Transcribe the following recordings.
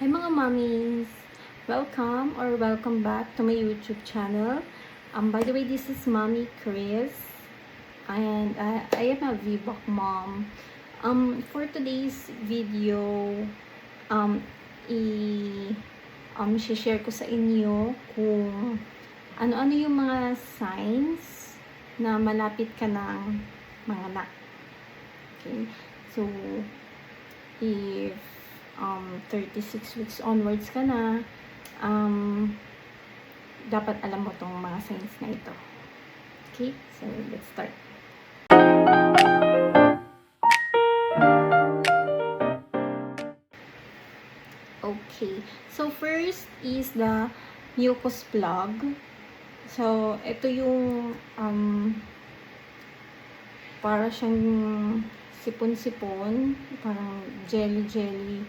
Hi mga mommies! Welcome back to my YouTube channel. By the way, this is Mommy Chris and I am a VBOC mom. For today's video, share ko sa inyo kung ano-ano yung mga signs na malapit ka ng manganak. Okay? So, if 36 weeks onwards ka na, dapat alam mo tong mga signs na ito. Okay? So, let's start. Okay. So, first is the mucus plug. So, ito yung para siyang sipon-sipon, parang jelly-jelly.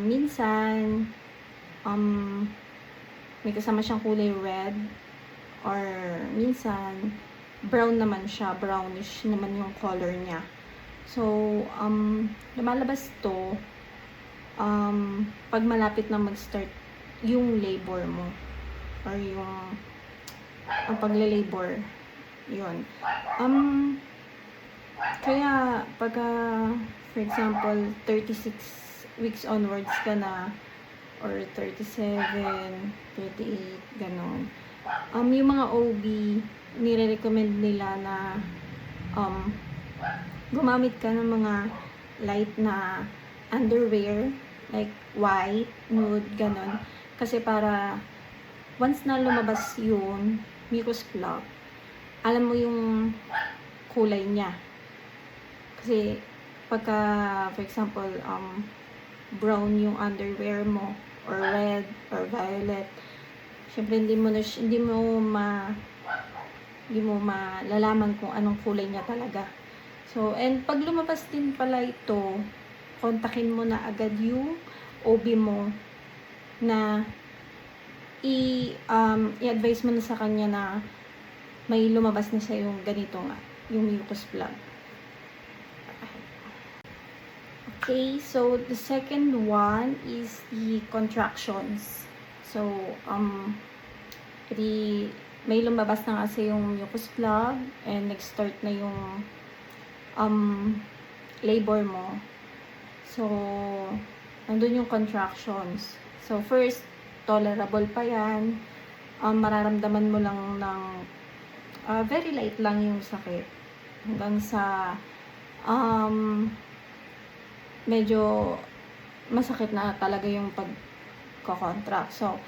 Minsan, may kasama siyang kulay red, or minsan, brown naman siya, brownish naman yung color niya. So, lumalabas to, pag malapit na mag-start yung labor mo, or yung pagle-labor, yun. Kaya, pagka, for example, 36 weeks onwards ka na, or 37, 38, ganon. Yung mga OB, nire-recommend nila na, gumamit ka ng mga light na underwear, like white, nude, ganon. Kasi para, once na lumabas yung mucus plug, alam mo yung kulay niya. Kasi, pagka, for example, brown yung underwear mo, or red, or violet, syempre hindi mo malalaman kung anong kulay niya talaga. So, and pag lumabas din pala ito, kontakin mo na agad yung OB mo na i-advise mo na sa kanya na may lumabas na siya yung ganito nga, yung mucus plug. Okay, so the second one is the contractions. So, may lumabas na kasi yung mucus plug and nag-start na yung labor mo. So, nandun yung contractions. So, first, tolerable pa yan. Mararamdaman mo lang ng very light lang yung sakit. Hanggang sa medyo masakit na talaga yung pagko-contract. So,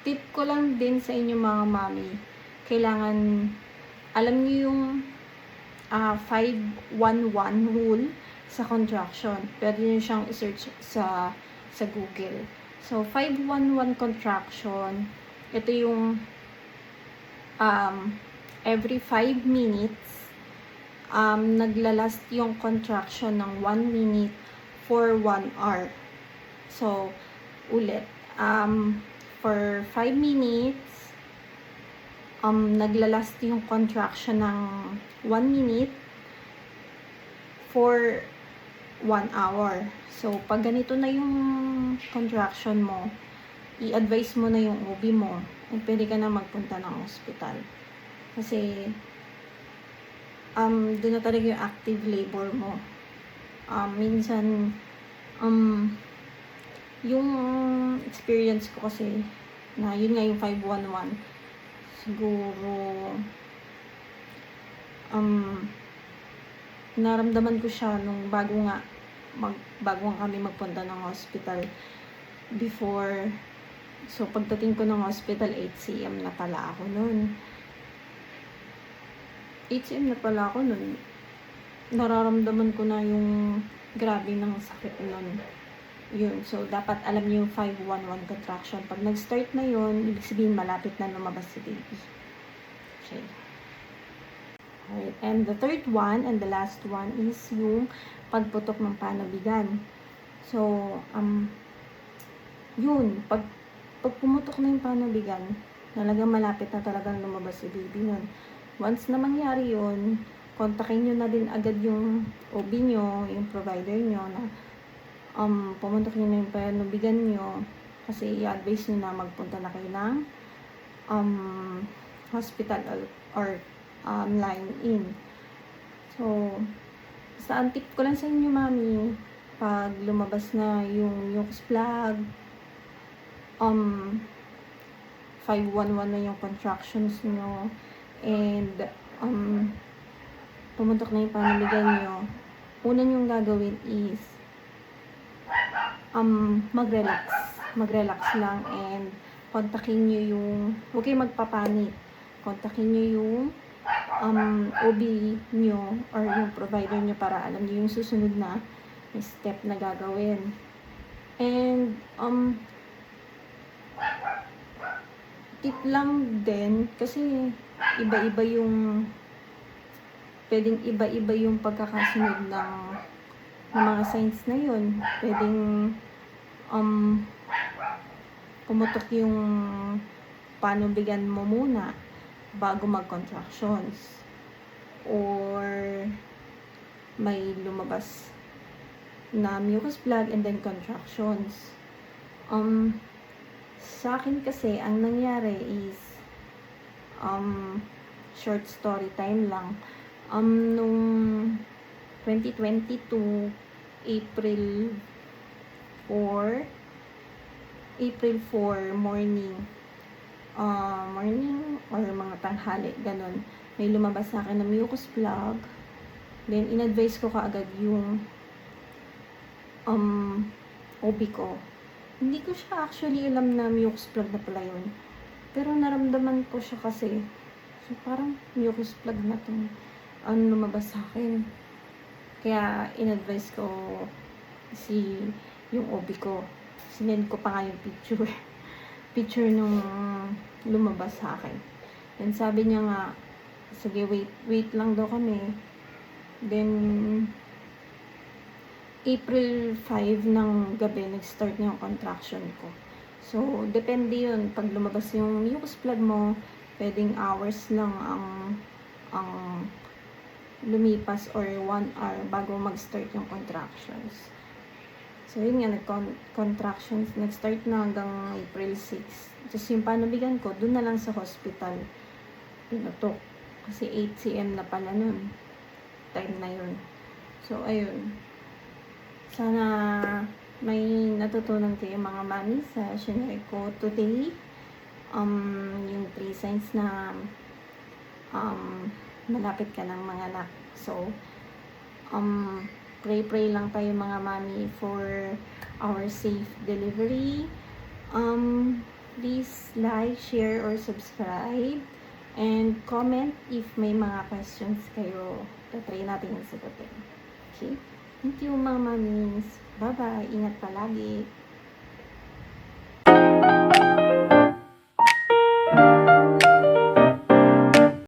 tip ko lang din sa inyo mga mami, kailangan alam niyo yung 5-1-1 rule sa contraction. Pwede niyo siyang i-search sa Google. So, 5-1-1 contraction, ito yung every 5 minutes, naglalast yung contraction ng 1 minute for 1 hour. So, ulit. For 5 minutes, naglalast yung contraction ng 1 minute for 1 hour. So, pag ganito na yung contraction mo, i-advise mo na yung OB mo at pwede ka na magpunta ng hospital. Kasi, doon na talaga yung active labor mo. Minsan, yung experience ko kasi, na yun nga yung 5-1-1, siguro, naramdaman ko siya nung bago kami magpunta ng hospital before. So, pagdating ko ng hospital, 8 cm na pala ako nun. 8 cm na pala ako nun. Nararamdaman ko na yung grabe ng sakit nun. Yun. So, dapat alam niyo yung 5-1-1 contraction. Pag nag-start na yun, ibig sabihin malapit na lumabas si baby. Okay. Alright. And the third one, and the last one, is yung pagputok ng panabigan. So, yun. Pag pumutok na yung panabigan, talagang malapit na talagang lumabas si baby nun. Once na mangyari yun, kontakin nyo na din agad yung OB nyo, yung provider nyo, na pumunta kayo na yung panubigan nyo kasi i-advise nyo na magpunta na kayo ng hospital or line-in. So, ang tip ko lang sa inyo, mami, pag lumabas na yung mucus plug, 511 na yung contractions nyo, and pumuntok na yung pamiligan nyo, una nyong gagawin is mag-relax lang, and kontakin nyo yung, huwag kayong magpapanik, kontakin nyo yung OB nyo or yung provider nyo para alam nyo yung susunod na step na gagawin. And tip lang din kasi iba-iba yung pwedeng iba-iba yung pagkakasunod ng mga signs na yun. Pwedeng pumutok yung panubigan mo muna bago mag-contractions, or may lumabas na mucus plug and then contractions. Sa akin kasi ang nangyari is short story time lang. Nung 2022 April 4 morning or mga tanghali, ganun, may lumabas sa akin na mucus plug. Then in-advise ko kaagad yung OB ko. Hindi ko siya actually alam na mucus plug na pala yun, pero naramdaman ko siya kasi, so parang mucus plug na tong lumabas sa akin. Kaya in-advise ko yung OB ko. Sinend ko pa nga yung picture nung lumabas sa akin. Then sabi niya nga, sige, wait lang daw kami. Then April 5 ng gabi nag-start na yung contraction ko. So depende yun, pag lumabas yung mucus plug mo, pwedeng hours lang ang lumipas or 1 hour bago mag-start yung contractions. So, yun nga, contractions, nag-start na hanggang April 6. Tapos yung panubigan ko, dun na lang sa hospital pinutok. Kasi 8 cm na pala nun. Time na yun. So, ayun. Sana may natutunan kayo mga mami sa shinare ko today. Yung 3 signs na malapit ka ng mga anak. So, pray lang tayo mga mami for our safe delivery. Please like, share, or subscribe. And comment if may mga questions kayo. Try natin yung sagutin. Okay? Thank you mga mamis. Bye-bye. Ingat palagi.